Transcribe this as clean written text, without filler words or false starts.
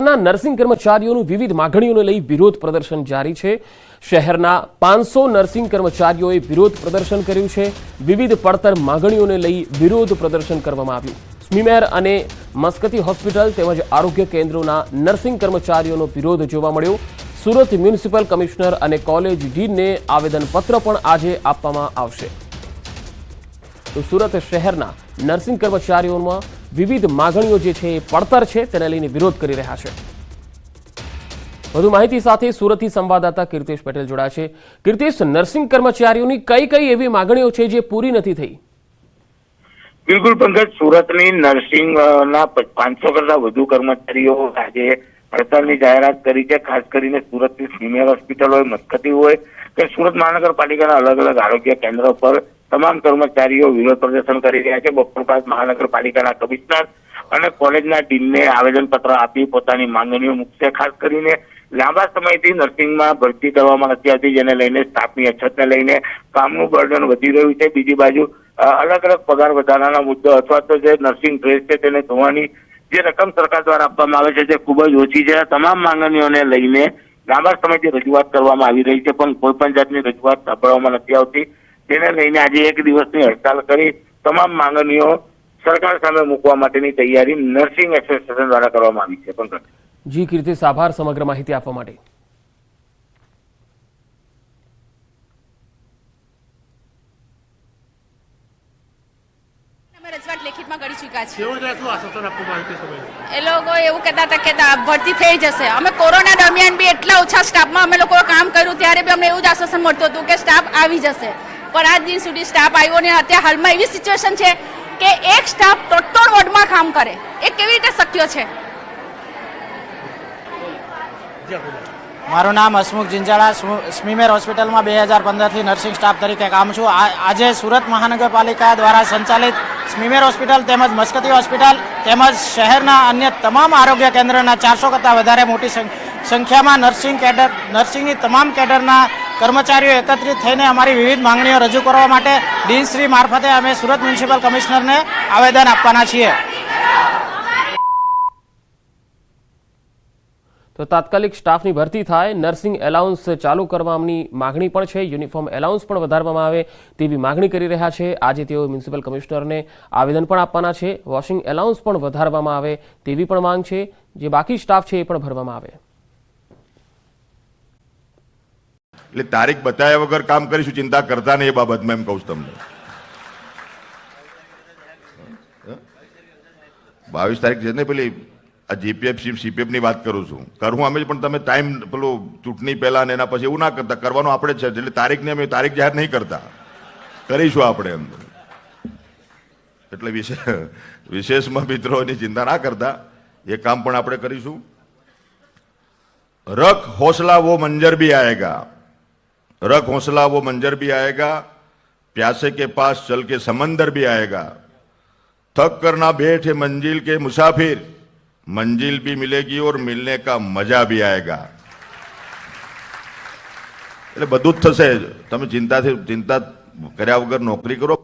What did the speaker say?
શહેરના નર્સિંગ કર્મચારીઓનું વિવિધ માંગણીઓને લઈ વિરોધ પ્રદર્શન જારી છે। શહેરના 500 નર્સિંગ કર્મચારીઓએ વિરોધ પ્રદર્શન કર્યું છે। વિવિધ પડતર માંગણીઓને લઈ વિરોધ પ્રદર્શન કરવામાં આવ્યું। સ્મીમેર અને મસ્કતી હોસ્પિટલ તેમજ આરોગ્ય કેન્દ્રોના નર્સિંગ કર્મચારીઓનો વિરોધ જોવા મળ્યો। સુરત મ્યુનિસિપલ કમિશનર અને કોલેજ ડીનને આવેદનપત્ર પણ આજે આપવામાં આવશે। તો સુરત શહેરના નર્સિંગ કર્મચારીઓમાં વિવિધ માંગણીઓ જે છે એ પડતર છે તેને લઈને વિરોધ કરી રહ્યા છે। વધુ માહિતી સાથે સુરતથી સંવાદદાતા કીર્તિશ પટેલ જોડાયા છે। કીર્તિશ, નર્સિંગ કર્મચારીઓની કઈ એવી માંગણીઓ છે જે પૂરી નથી થઈ? બિલકુલ પંકજ, સુરતની નર્સિંગના 500 કરતા વધુ કર્મચારીઓ આજે હડતાલની જાહેરાત કરી છે। ખાસ કરીને સુરતની સ્મીમેર હોસ્પિટલ હોય, મસ્કતી હોય કે સુરત મહાનગરપાલિકાના અલગ અલગ આરોગ્ય કેન્દ્રો પર તમામ કર્મચારીઓ વિરોધ પ્રદર્શન કરી રહ્યા છે। બપોર બાદ મહાનગરપાલિકાના કમિશનર અને કોલેજના ડીનને આવેદનપત્ર આપી પોતાની માંગણીઓ મૂકશે। ખાસ કરીને લાંબા સમયથી નર્સિંગમાં ભરતી કરવામાં નથી આવતી, જેને લઈને સ્ટાફની અછતને લઈને કામનું બર્ડન વધી રહ્યું છે। બીજી બાજુ અલગ અલગ પગાર વધારાના મુદ્દો અથવા તો જે નર્સિંગ ડ્રેસ છે તેને ધોવાની જે રકમ સરકાર દ્વારા આપવામાં આવે છે તે ખૂબ જ ઓછી છે। તમામ માંગણીઓને લઈને લાંબા સમયથી રજૂઆત કરવામાં આવી રહી છે, પણ કોઈ પણ જાતની રજૂઆત સાંભળવામાં નથી આવતી। તેને લઈને આજે એક દિવસની હડતાલ કરી તમામ માંગણીઓ સરકાર સામે મૂકવા માટેની તૈયારી નર્સિંગ એસોસિએશન દ્વારા કરવામાં આવી છે। પંકજ, જી કીર્તિશ, આભાર સમગ્ર માહિતી આપવા માટે। રજૂઆત લેખિતમાં કરી ચૂક્યા છીએ। એ લોકો એવું કહેતા હતા કે ભરતી થઈ જશે। અમે કોરોના દરમિયાન બી એટલા ઓછા સ્ટાફમાં અમે લોકો કામ કર્યું ત્યારે બી અમને એવું જ આશ્વાસન મળતું હતું કે સ્ટાફ આવી જશે, પણ આજ દિન સુધી સ્ટાફ આવ્યો નહીં। અત્યારે હાલમાં એવી સિચ્યુએશન છે કે એક સ્ટાફ 3 વોર્ડમાં કામ કરે, એ કેવી રીતે શક્ય છે? મારું નામ હસમુખ જિંજાળા, સ્મીમેર હોસ્પિટલમાં 2015થી નર્સિંગ સ્ટાફ તરીકે કામ છું। આજે સુરત મહાનગરપાલિકા દ્વારા સંચાલિત સ્મીમેર હોસ્પિટલ તેમજ મસ્કતી હોસ્પિટલ તેમજ શહેરના અન્ય તમામ આરોગ્ય કેન્દ્રના 400 કરતાં વધારે મોટી સંખ્યામાં નર્સિંગની તમામ કેડરના કર્મચારીઓ એકત્રિત થઈને અમારી વિવિધ માંગણીઓ રજૂ કરવા માટે ડીનશ્રી મારફતે અમે સુરત મ્યુનિસિપલ કમિશનરને આવેદન આપવાના છીએ। તો તાત્કાલિક સ્ટાફની ભરતી થાય, નર્સિંગ એલાઉન્સ ચાલુ કરવાની માગણી પણ છે, યુનિફોર્મ એલાઉન્સ પણ વધારવામાં આવે તેવી માગણી કરી રહ્યા છે। આજે તેઓ મ્યુનિસિપલ કમિશનરને આવેદન પણ આપવાના છે। વોશિંગ એલાઉન્સ પણ વધારવામાં આવે તેવી પણ માંગ છે। જે બાકી સ્ટાફ છે એ પણ ભરવામાં આવે। એટલે તારીખ બતાવ્યા વગર કામ કરીશું, ચિંતા કરતા નહીં એ બાબતમાં એમ કહું તમને। 22 તારીખ છે ને, પેલી આ જીપીએફ સીપીએફ ની વાત કરું છું, કરું અમે, પણ તમે ટાઈમ પેલું ચૂંટણી પહેલા ને એના પછી એવું ના કરતા, કરવાનું આપણે જ છે। એટલે તારીખને અમે તારીખ જાહેર નહીં કરતા, કરીશું આપણે એમ। એટલે વિશેષમાં મિત્રોની ચિંતા ના કરતા, એ કામ પણ આપણે કરીશું। રખ હौसला वो मंजर भी आएगा, रख हौसला वो मंजर भी आएगा, प्यासे के पास चल के समंदर भी आएगा, थक कर ना बैठे मंजिल के मुसाफिर, मंजिल भी मिलेगी और मिलने का मजा भी आएगा। એટલે બધું જ થશે, તમે ચિંતા કર્યા વગર નોકરી કરો।